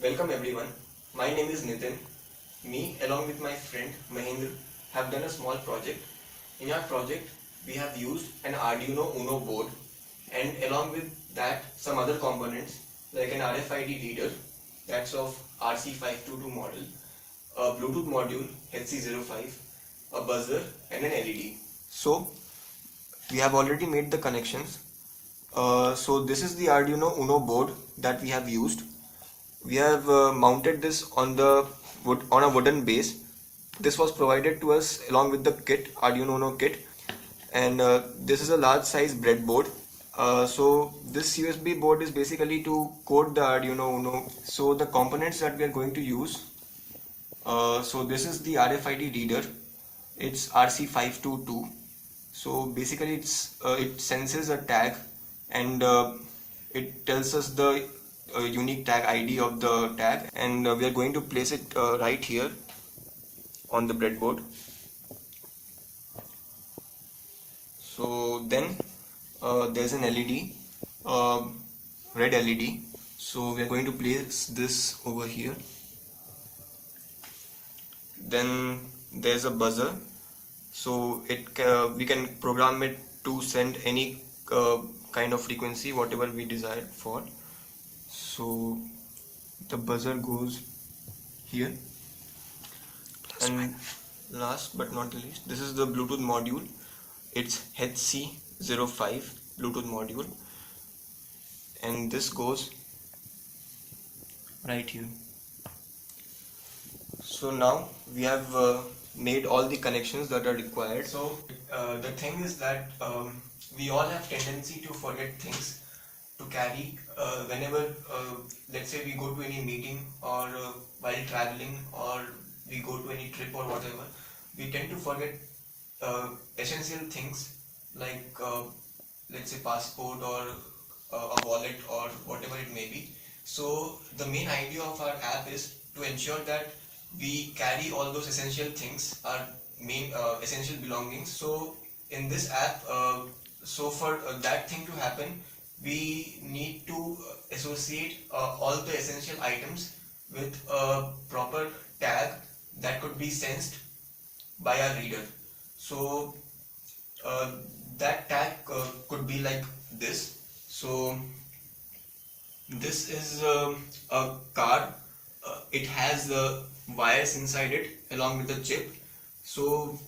Welcome everyone. My name is Nitin. Me along with my friend Mahendra have done a small project. In our project we have used an Arduino Uno board and along with that some other components like an RFID reader that's of RC522 model, a Bluetooth module HC05, a buzzer and an LED. So we have already made the connections. So this is the Arduino Uno board that we have used. We have mounted this on a wooden base. This was provided to us along with the kit, Arduino Uno kit, and this is a large size breadboard. So this USB board is basically to code the Arduino Uno. So the components that we are going to use. So this is the RFID reader. It's RC522. So basically it senses a tag and it tells us the unique tag ID of the tag, and we are going to place it right here on the breadboard. So then there's an LED, red LED. So we are going to place this over here. Then there's a buzzer. So we can program it to send any kind of frequency, whatever we desire for. So the buzzer goes here, and last but not the least, this is the Bluetooth module. It's HC05 Bluetooth module, and this goes right here. So now we have made all the connections that are required. So the thing is that we all have tendency to forget things to carry whenever let's say we go to any meeting or while traveling or we go to any trip or whatever, we tend to forget essential things like let's say passport or a wallet or whatever it may be. So the main idea of our app is to ensure that we carry all those essential things, our main essential belongings. So in this app, so for that thing to happen, we need to associate all the essential items with a proper tag that could be sensed by our reader. So that tag could be like this. So this is a card. It has wires inside it along with the chip. So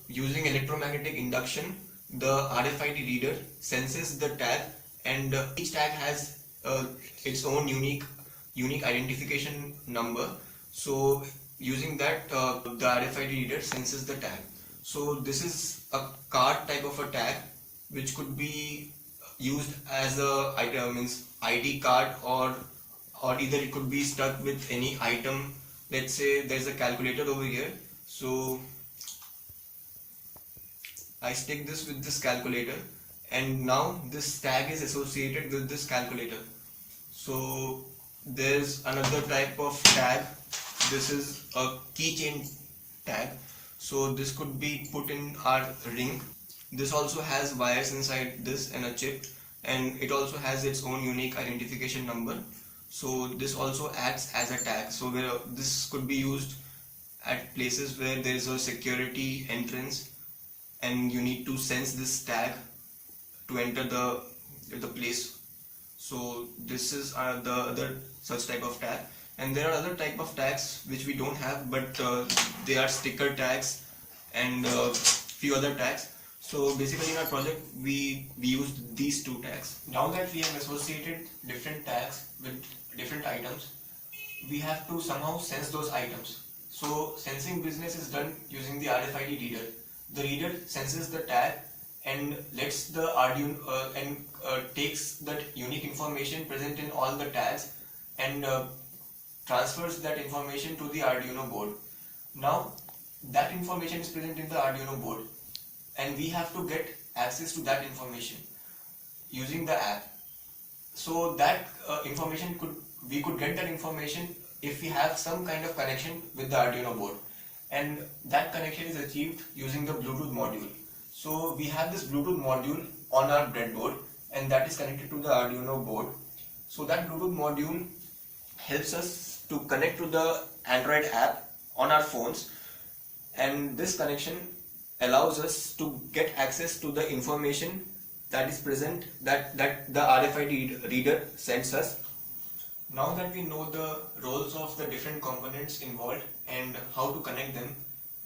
using electromagnetic induction, the RFID reader senses the tag, and each tag has its own unique identification number. So using that, the RFID reader senses the tag. So this is a card type of a tag which could be used as a ID card, or either it could be stuck with any item. Let's say there's a calculator over here. So I stick this with this calculator, and now this tag is associated with this calculator. So there's another type of tag. This is a keychain tag. So this could be put in our ring. This also has wires inside this and a chip, and it also has its own unique identification number. So this also acts as a tag. So where this could be used at places where there is a security entrance and you need to sense this tag to enter the place. So this is the other such type of tag, and there are other type of tags which we don't have, but they are sticker tags and few other tags. So basically in our project we used these two tags. Now that we have associated different tags with different items, we have to somehow sense those items. So sensing business is done using the RFID reader. The reader senses the tag and lets the Arduino and takes that unique information present in all the tags and transfers that information to the Arduino board. Now that information is present in the Arduino board, and we have to get access to that information using the app. So that information we could get that information if we have some kind of connection with the Arduino board, and that connection is achieved using the Bluetooth module. So we have this Bluetooth module on our breadboard, and that is connected to the Arduino board. So that Bluetooth module helps us to connect to the Android app on our phones, and this connection allows us to get access to the information that is present that the RFID reader sends us. Now that we know the roles of the different components involved and how to connect them,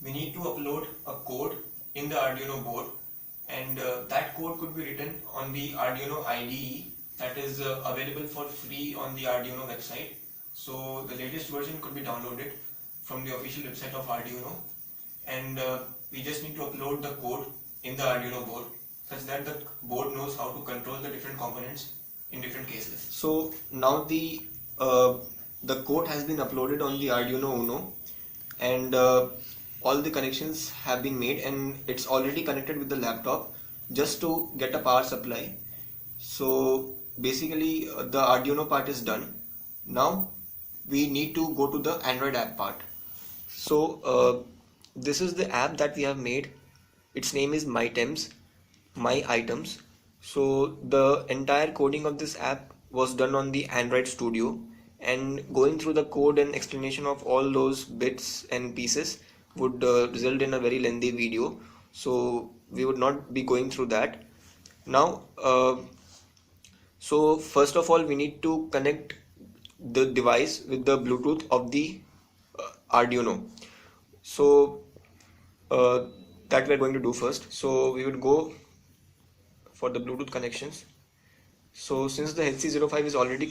we need to upload a code in the Arduino board, and that code could be written on the Arduino IDE that is available for free on the Arduino website. So the latest version could be downloaded from the official website of Arduino, and we just need to upload the code in the Arduino board such that the board knows how to control the different components in different cases. So now the code has been uploaded on the Arduino Uno, and all the connections have been made, and it's already connected with the laptop just to get a power supply. So basically the Arduino part is done. Now we need to go to the Android app part. So this is the app that we have made. Its name is MyTems, My Items. So the entire coding of this app was done on the Android Studio, and going through the code and explanation of all those bits and pieces would result in a very lengthy video, so we would not be going through that now. So first of all, we need to connect the device with the Bluetooth of the Arduino. So that we are going to do first. So we would go for the Bluetooth connections. So since the HC05 is already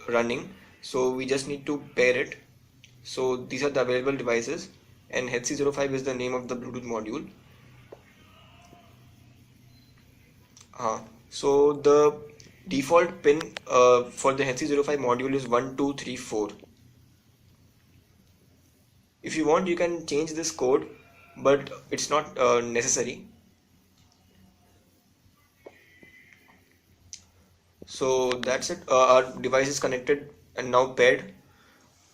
running, so we just need to pair it. So these are the available devices, and HC05 is the name of the Bluetooth module. So the default pin for the HC05 module is 1, 2, 3, 4. If you want, you can change this code, but it's not necessary. So that's it. Our device is connected and now paired.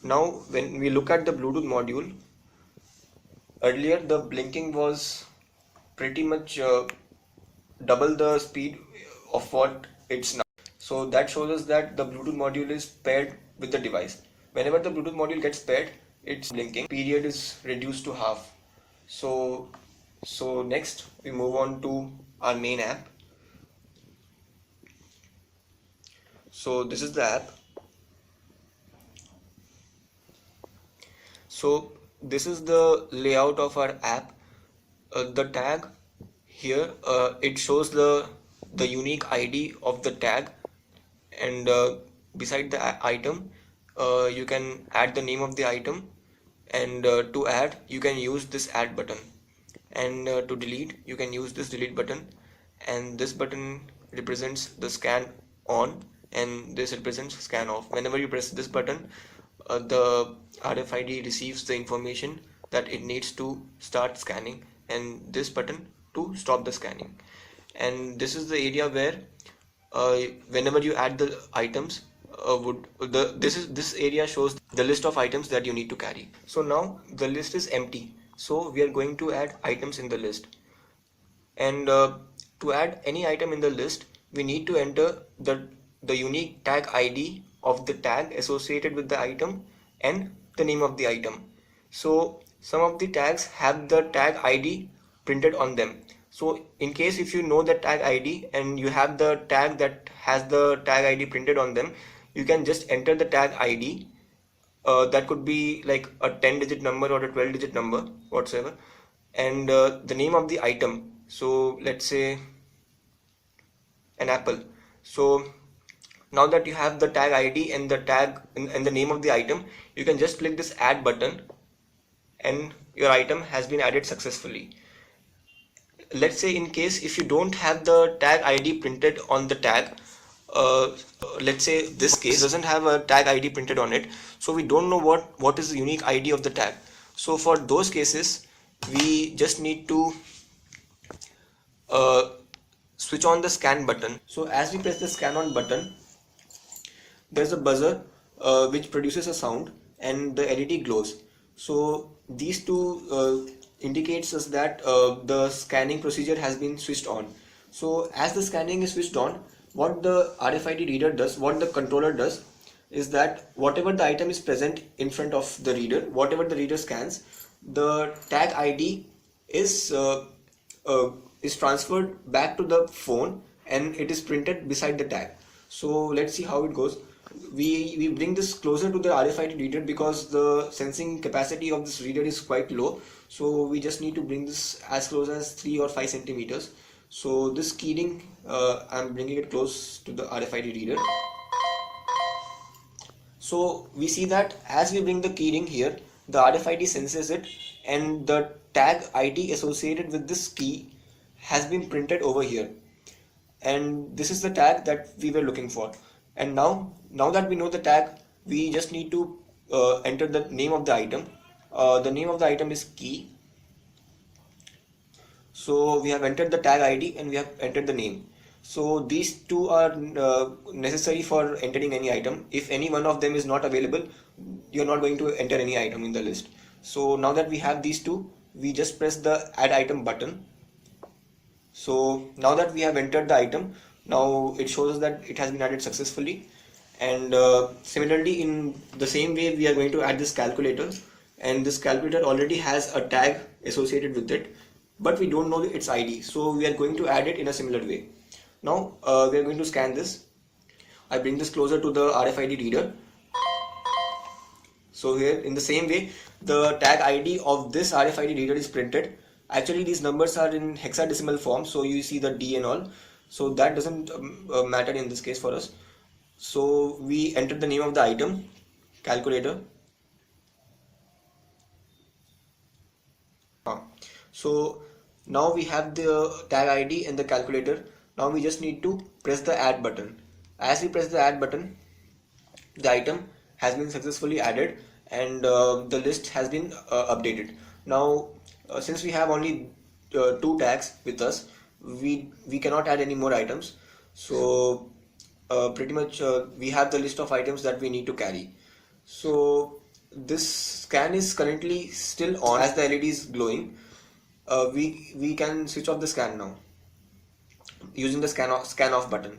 Now when we look at the Bluetooth module, earlier the blinking was pretty much double the speed of what it's now. So that shows us that the Bluetooth module is paired with the device. Whenever the Bluetooth module gets paired, its blinking period is reduced to half. So next we move on to our main app. So this is the app. So this is the layout of our app. The tag here, it shows the unique ID of the tag, and beside the item you can add the name of the item, and to add you can use this add button, and to delete you can use this delete button, and this button represents the scan on, and this represents scan off. Whenever you press this button, the RFID receives the information that it needs to start scanning, and this button to stop the scanning. And this is the area where whenever you add the items, this area shows the list of items that you need to carry. So now the list is empty, so we are going to add items in the list, and to add any item in the list we need to enter the unique tag ID of the tag associated with the item and the name of the item. So some of the tags have the tag ID printed on them. So in case if you know the tag ID and you have the tag that has the tag ID printed on them, you can just enter the tag ID. That could be like a 10-digit number or a 12-digit number whatsoever, and the name of the item. So let's say an apple. So now that you have the tag ID and the tag and the name of the item, you can just click this add button and your item has been added successfully. Let's say in case if you don't have the tag ID printed on the tag, let's say this case doesn't have a tag ID printed on it, so we don't know what is the unique ID of the tag. So for those cases we just need to switch on the scan button. So as we press the scan on button, there's a buzzer which produces a sound and the LED glows. So these two indicates us that the scanning procedure has been switched on. So as the scanning is switched on, what the RFID reader does, what the controller does, is that whatever the item is present in front of the reader, whatever the reader scans, the tag ID is uh, is transferred back to the phone and it is printed beside the tag. So let's see how it goes. We bring this closer to the RFID reader because the sensing capacity of this reader is quite low. So we just need to bring this as close as 3 or 5 centimeters. So this keyring, I'm bringing it close to the RFID reader. So we see that as we bring the keyring here, the RFID senses it and the tag ID associated with this key has been printed over here. And this is the tag that we were looking for. And now that we know the tag, we just need to enter the name of the item. The name of the item is key. So we have entered the tag ID and we have entered the name. So these two are necessary for entering any item. If any one of them is not available, you're not going to enter any item in the list. So now that we have these two, we just press the add item button. So now that we have entered the item, now it shows us that it has been added successfully. And similarly, in the same way, we are going to add this calculator, and this calculator already has a tag associated with it, but we don't know its ID, so we are going to add it in a similar way. Now we are going to scan this. I bring this closer to the RFID reader. So here, in the same way, the tag ID of this RFID reader is printed. Actually, these numbers are in hexadecimal form, so you see the D and all. So that doesn't matter in this case for us. So we enter the name of the item, calculator. So now we have the tag ID and the calculator. Now we just need to press the add button. As we press the add button, the item has been successfully added and the list has been updated. Now since we have only two tags with us, we cannot add any more items. So pretty much we have the list of items that we need to carry. So this scan is currently still on as the LED is glowing. We can switch off the scan now using the scan off button.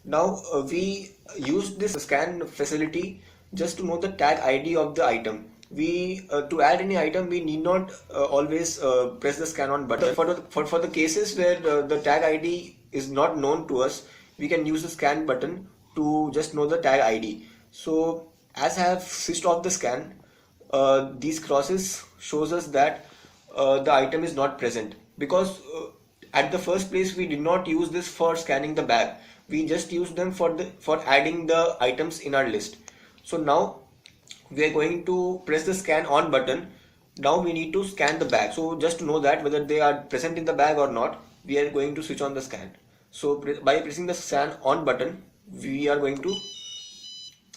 Now we use this scan facility just to know the tag ID of the item. We to add any item, we need not always press the scan on button. For the cases where the tag ID is not known to us, we can use the scan button to just know the tag ID. So as I have switched off the scan, these crosses shows us that the item is not present, because at the first place we did not use this for scanning the bag. We just used them for adding the items in our list. So now we are going to press the scan on button. Now we need to scan the bag. So just to know that whether they are present in the bag or not, we are going to switch on the scan. So by pressing the scan on button, we are going to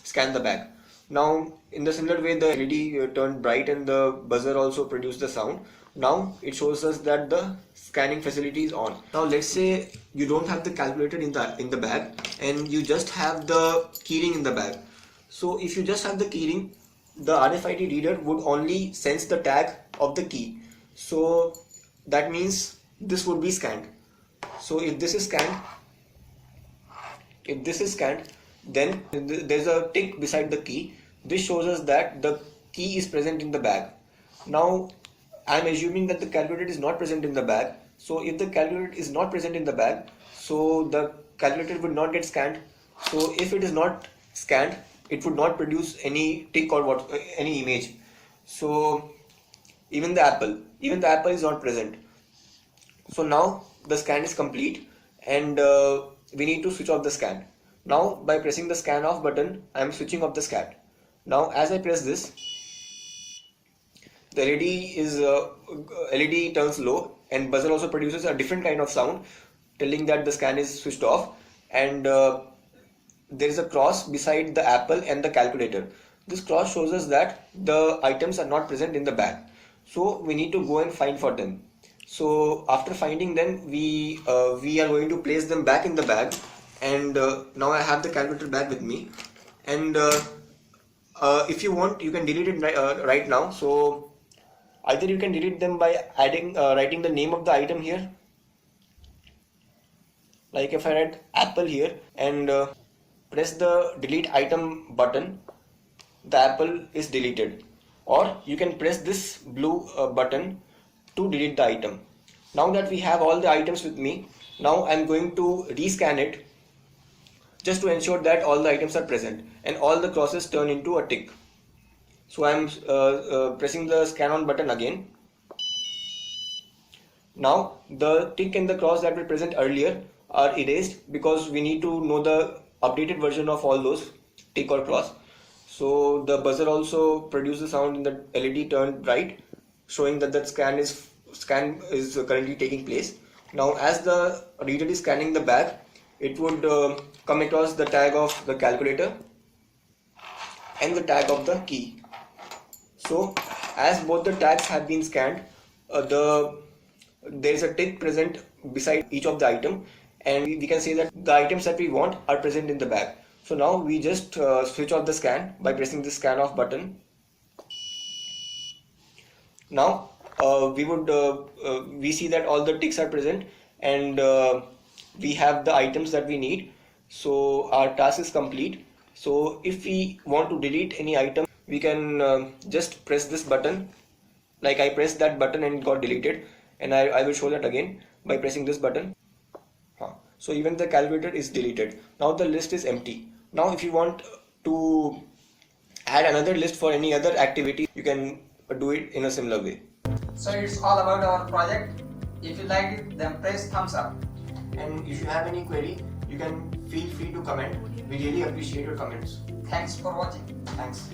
scan the bag. Now in the similar way, the LED turned bright and the buzzer also produced the sound. Now it shows us that the scanning facility is on. Now let's say you don't have the calculator in the bag and you just have the keyring in the bag. So if you just have the keyring, the RFID reader would only sense the tag of the key. So that means this would be scanned. So if this is scanned, then there's a tick beside the key. This shows us that the key is present in the bag. Now I'm assuming that the calculator is not present in the bag. So if the calculator is not present in the bag, so the calculator would not get scanned. So if it is not scanned, it would not produce any tick or any image. So even the apple is not present. So now the scan is complete and we need to switch off the scan. Now by pressing the scan off button, I am switching off the scan. Now as I press this, the LED turns low and buzzer also produces a different kind of sound telling that the scan is switched off, and there is a cross beside the apple and the calculator. This cross shows us that the items are not present in the bag. So we need to go and find for them. So after finding them, we are going to place them back in the bag, and now I have the calculator bag with me, and if you want, you can delete it right now. So either you can delete them by writing the name of the item here, like if I write apple here and press the delete item button, the apple is deleted. Or you can press this blue button to delete the item. Now that we have all the items with me, now I'm going to rescan it just to ensure that all the items are present and all the crosses turn into a tick. So I'm pressing the scan on button again. Now the tick and the cross that were present earlier are erased because we need to know the updated version of all those tick or cross. So the buzzer also produces sound in the LED turned bright, showing that the scan is currently taking place. Now as the reader is scanning the bag, it would come across the tag of the calculator and the tag of the key. So as both the tags have been scanned, there is a tick present beside each of the item, and we can say that the items that we want are present in the bag. So now we just switch off the scan by pressing the scan off button. Now we see that all the ticks are present and we have the items that we need. So our task is complete. So if we want to delete any item, we can just press this button. Like I pressed that button and it got deleted, and I will show that again by pressing this button. So even the calculator is deleted. Now the list is empty. Now if you want to add another list for any other activity, you can do it in a similar way. So it's all about our project. If you liked it, then press thumbs up. And if you have any query, you can feel free to comment. We really appreciate your comments. Thanks for watching. Thanks.